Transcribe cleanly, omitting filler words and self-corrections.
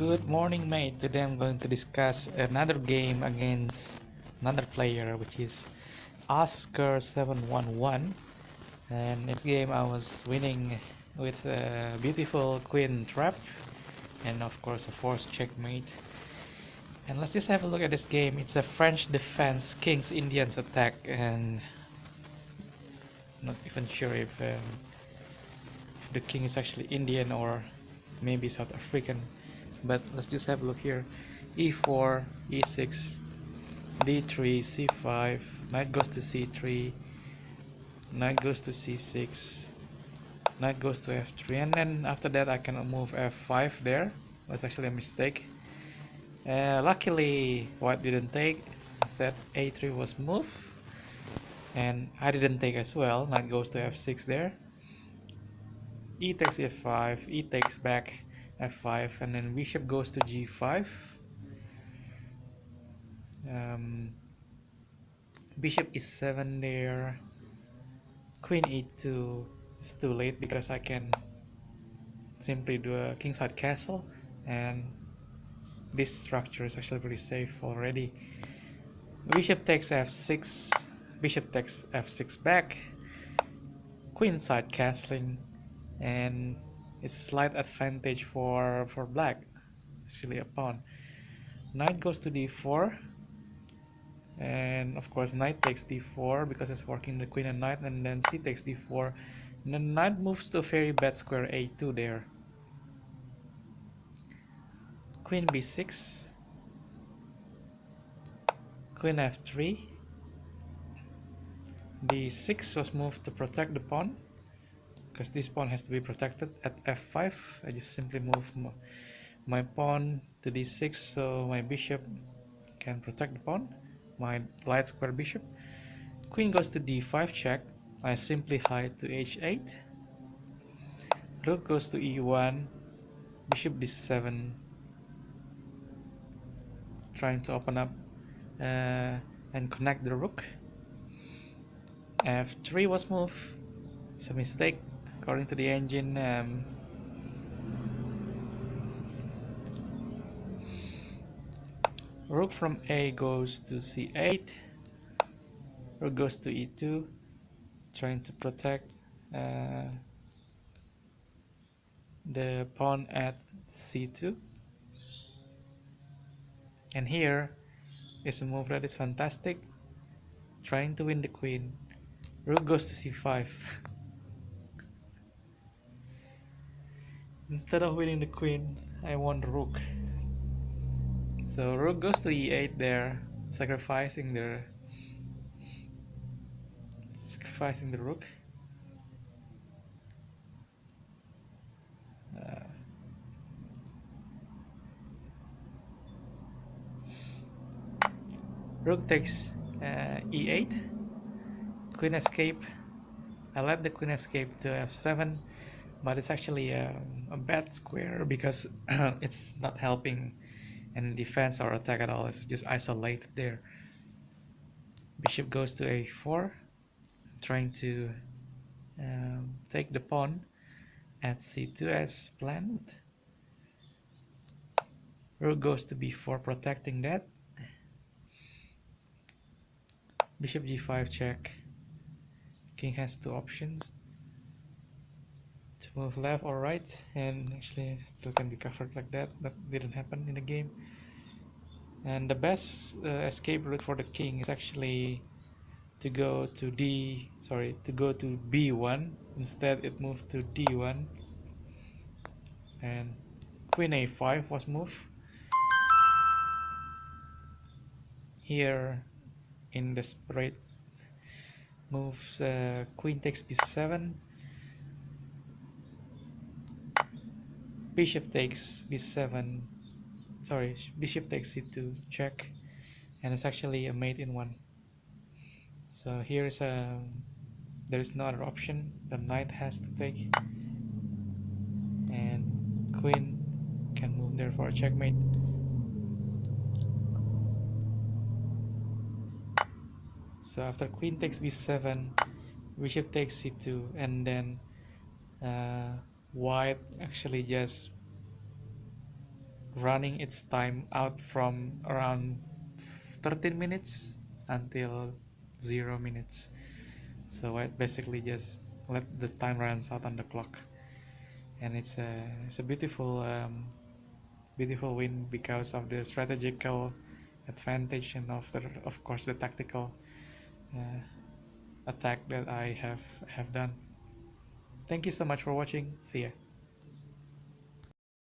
Good morning, mate. Today I'm going to discuss another game against another player, which is asker711. And next game I was winning with a beautiful queen trap, and of course a forced checkmate. And let's just have a look at this game. It's a French defense, King's Indians attack, and not even sure if the king is actually Indian or maybe South African. But let's just have a look here. E4, E6, D3, C5, knight goes to C3, knight goes to C6, knight goes to F3, and then after that I cannot move F5 there. That's actually a mistake. Luckily white didn't take, instead A3 was moved, and I didn't take as well. Knight goes to F6 there. E takes F5, E takes back F5, and then bishop goes to G5. Bishop E7 there. Queen E2 is too late because I can simply do a kingside castle, and this structure is actually pretty safe already. Bishop takes F6, bishop takes F6 back, queenside castling, and it's slight advantage for black, actually a pawn. Knight goes to D4, and of course knight takes D4 because it's working the queen and knight, and then C takes D4, and then knight moves to a very bad square A2 there. Queen B6, Queen F3, D6 was moved to protect the pawn, because this pawn has to be protected at F5. I just simply move my pawn to D6 so my bishop can protect the pawn, my light square bishop. Queen goes to D5 check, I simply hide to H8. Rook goes to E1, bishop D7, trying to open up and connect the rook. F3 was moved. It's a mistake according to the engine. Rook from A goes to C8. Rook goes to E2, trying to protect the pawn at C2. And here is a move that is fantastic, trying to win the queen. Rook goes to C5. Instead of winning the queen, I won the rook. So rook goes to E8 there, sacrificing the rook. Rook takes E8, queen escape. I let the queen escape to F7, but it's actually a bad square because it's not helping any defense or attack at all. It's just isolated there. Bishop goes to A4, trying to take the pawn at C2 as planned. Rook goes to B4, protecting that. Bishop G5 check. King has two options to move left or right, and actually still can be covered like that. That didn't happen in the game. And the best escape route for the king is actually to go to B1. Instead it moved to D1, and Queen A5 was moved. Here in desperate moves, Queen takes B7, Bishop takes B7, Bishop takes C2 check, and it's actually a mate in one. So here is there is no other option. The knight has to take, and queen can move there for a checkmate. So after queen takes B7, bishop takes C2, and then white actually just running its time out from around 13 minutes until 0 minutes. So I basically just let the time runs out on the clock, and it's a beautiful win because of the strategical advantage and of course the tactical uh, attack that I have done. Thank you so much for watching. See ya.